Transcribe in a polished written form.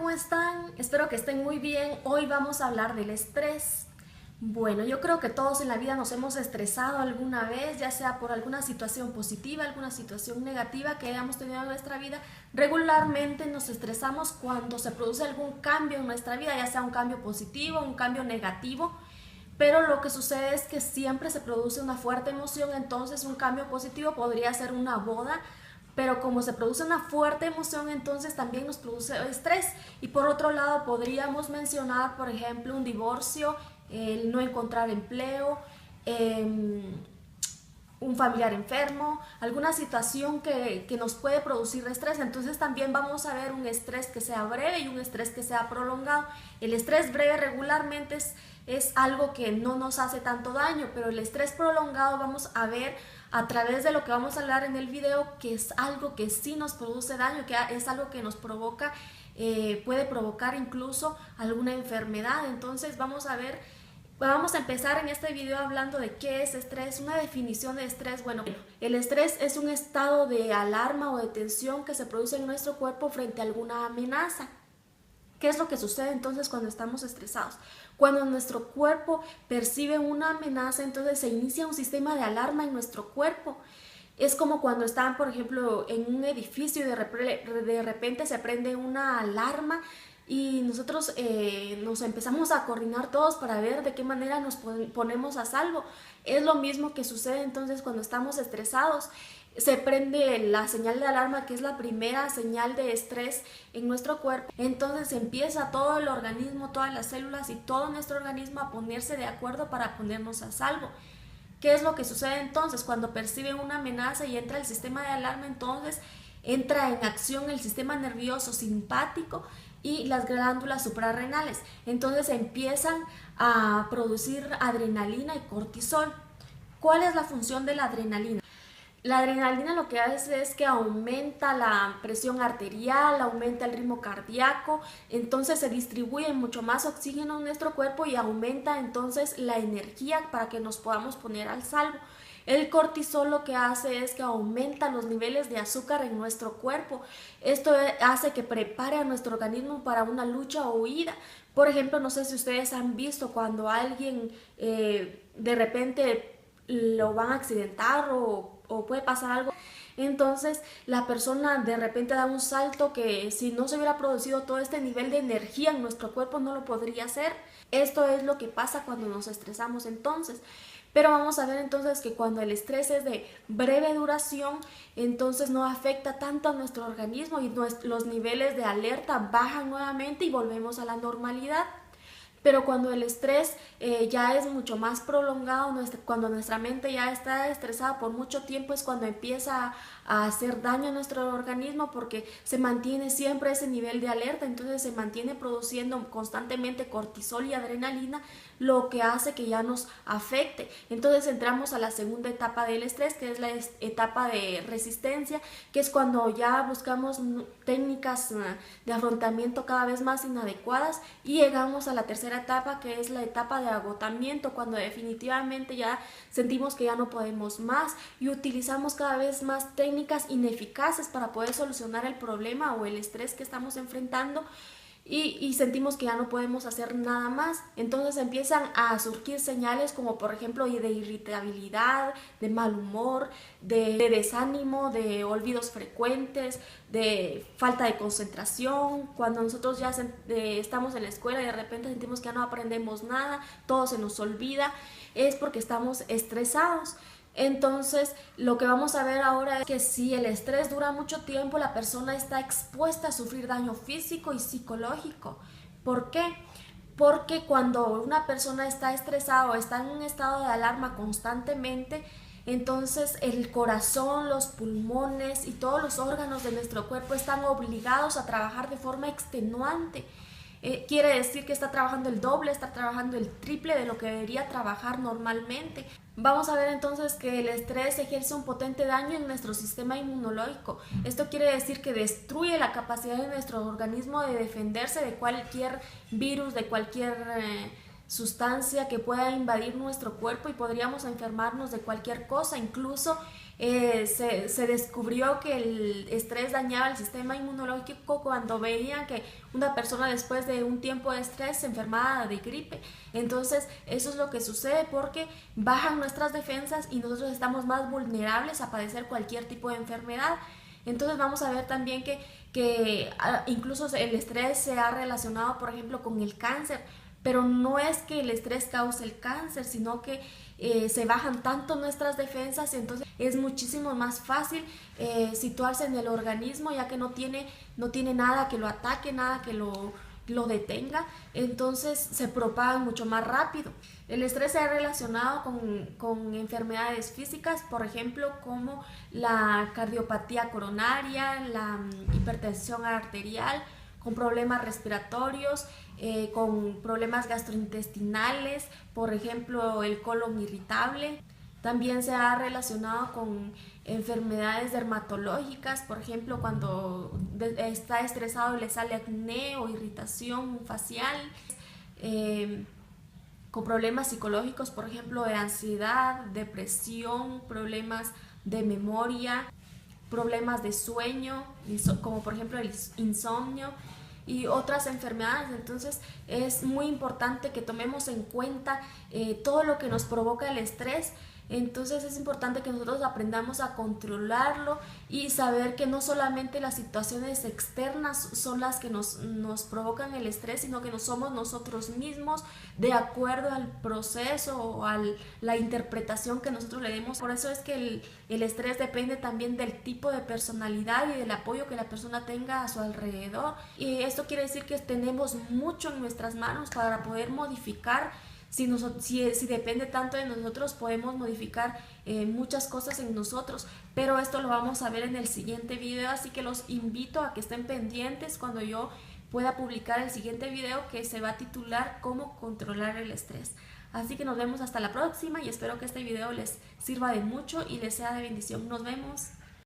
¿cómo están? Espero que estén muy bien. Hoy vamos a hablar del estrés. Bueno, yo creo que todos en la vida nos hemos estresado alguna vez, ya sea por alguna situación positiva, alguna situación negativa que hayamos tenido en nuestra vida. Regularmente nos estresamos cuando se produce algún cambio en nuestra vida, ya sea un cambio positivo, un cambio negativo. Pero lo que sucede es que siempre se produce una fuerte emoción, entonces un cambio positivo podría ser una boda, pero como se produce una fuerte emoción, entonces también nos produce estrés. Y por otro lado podríamos mencionar, por ejemplo, un divorcio, el no encontrar empleo, un familiar enfermo, alguna situación que nos puede producir estrés. Entonces también vamos a ver un estrés que sea breve y un estrés que sea prolongado. El estrés breve regularmente es algo que no nos hace tanto daño, pero el estrés prolongado vamos a ver a través de lo que vamos a hablar en el video, que es algo que sí nos produce daño, que es algo que nos provoca, puede provocar incluso alguna enfermedad. Entonces vamos a empezar en este video hablando de qué es estrés, una definición de estrés. Bueno, el estrés es un estado de alarma o de tensión que se produce en nuestro cuerpo frente a alguna amenaza. ¿Qué es lo que sucede entonces cuando estamos estresados? Cuando nuestro cuerpo percibe una amenaza, entonces se inicia un sistema de alarma en nuestro cuerpo. Es como cuando están, por ejemplo, en un edificio y de repente se prende una alarma y nosotros nos empezamos a coordinar todos para ver de qué manera nos ponemos a salvo. Es lo mismo que sucede entonces cuando estamos estresados. Se prende la señal de alarma, que es la primera señal de estrés en nuestro cuerpo. Entonces empieza todo el organismo, todas las células y todo nuestro organismo a ponerse de acuerdo para ponernos a salvo. ¿Qué es lo que sucede entonces? Cuando percibe una amenaza y entra el sistema de alarma, entonces entra en acción el sistema nervioso simpático y las glándulas suprarrenales. Entonces empiezan a producir adrenalina y cortisol. ¿Cuál es la función de la adrenalina? La adrenalina lo que hace es que aumenta la presión arterial, aumenta el ritmo cardíaco, entonces se distribuye mucho más oxígeno en nuestro cuerpo y aumenta entonces la energía para que nos podamos poner al salvo. El cortisol lo que hace es que aumenta los niveles de azúcar en nuestro cuerpo. Esto hace que prepare a nuestro organismo para una lucha o huida. Por ejemplo, no sé si ustedes han visto cuando alguien de repente lo van a accidentar o puede pasar algo, entonces la persona de repente da un salto que si no se hubiera producido todo este nivel de energía en nuestro cuerpo no lo podría hacer. Esto es lo que pasa cuando nos estresamos entonces. Pero vamos a ver entonces que cuando el estrés es de breve duración, entonces no afecta tanto a nuestro organismo y los niveles de alerta bajan nuevamente y volvemos a la normalidad. Pero cuando el estrés ya es mucho más prolongado, cuando nuestra mente ya está estresada por mucho tiempo, es cuando empieza a hacer daño a nuestro organismo, porque se mantiene siempre ese nivel de alerta, entonces se mantiene produciendo constantemente cortisol y adrenalina, lo que hace que ya nos afecte. Entonces entramos a la segunda etapa del estrés, que es la etapa de resistencia, que es cuando ya buscamos técnicas de afrontamiento cada vez más inadecuadas y llegamos a la tercera etapa, que es la etapa de agotamiento, cuando definitivamente ya sentimos que ya no podemos más y utilizamos cada vez más técnicas ineficaces para poder solucionar el problema o el estrés que estamos enfrentando y sentimos que ya no podemos hacer nada más. Entonces empiezan a surgir señales como por ejemplo de irritabilidad, de mal humor, de desánimo, de olvidos frecuentes, de falta de concentración. Cuando nosotros ya estamos en la escuela y de repente sentimos que ya no aprendemos nada, todo se nos olvida, es porque estamos estresados. Entonces lo que vamos a ver ahora es que si el estrés dura mucho tiempo, la persona está expuesta a sufrir daño físico y psicológico. ¿Por qué? Porque cuando una persona está estresada o está en un estado de alarma constantemente, entonces el corazón, los pulmones y todos los órganos de nuestro cuerpo están obligados a trabajar de forma extenuante. Quiere decir que está trabajando el doble, está trabajando el triple de lo que debería trabajar normalmente. Vamos a ver entonces que el estrés ejerce un potente daño en nuestro sistema inmunológico. Esto quiere decir que destruye la capacidad de nuestro organismo de defenderse de cualquier virus, de cualquier sustancia que pueda invadir nuestro cuerpo y podríamos enfermarnos de cualquier cosa. Incluso se descubrió que el estrés dañaba el sistema inmunológico cuando veían que una persona después de un tiempo de estrés se enfermaba de gripe. Entonces eso es lo que sucede porque bajan nuestras defensas y nosotros estamos más vulnerables a padecer cualquier tipo de enfermedad. Entonces vamos a ver también que incluso el estrés se ha relacionado, por ejemplo, con el cáncer, pero no es que el estrés cause el cáncer, sino que se bajan tanto nuestras defensas y entonces es muchísimo más fácil situarse en el organismo, ya que no tiene nada que lo ataque, nada que lo detenga, entonces se propaga mucho más rápido. El estrés se ha relacionado con enfermedades físicas, por ejemplo, como la cardiopatía coronaria, la hipertensión arterial, con problemas respiratorios, con problemas gastrointestinales, por ejemplo, el colon irritable. También se ha relacionado con enfermedades dermatológicas, por ejemplo, cuando está estresado le sale acné o irritación facial, con problemas psicológicos, por ejemplo, de ansiedad, depresión, problemas de memoria, problemas de sueño, como por ejemplo el insomnio y otras enfermedades. Entonces es muy importante que tomemos en cuenta todo lo que nos provoca el estrés. Entonces es importante que nosotros aprendamos a controlarlo y saber que no solamente las situaciones externas son las que nos provocan el estrés, sino que no somos nosotros mismos de acuerdo al proceso o a la interpretación que nosotros le demos. Por eso es que el estrés depende también del tipo de personalidad y del apoyo que la persona tenga a su alrededor. Y esto quiere decir que tenemos mucho en nuestras manos para poder modificar. Si depende tanto de nosotros, podemos modificar muchas cosas en nosotros, pero esto lo vamos a ver en el siguiente video, así que los invito a que estén pendientes cuando yo pueda publicar el siguiente video, que se va a titular Cómo controlar el estrés. Así que nos vemos hasta la próxima y espero que este video les sirva de mucho y les sea de bendición. Nos vemos.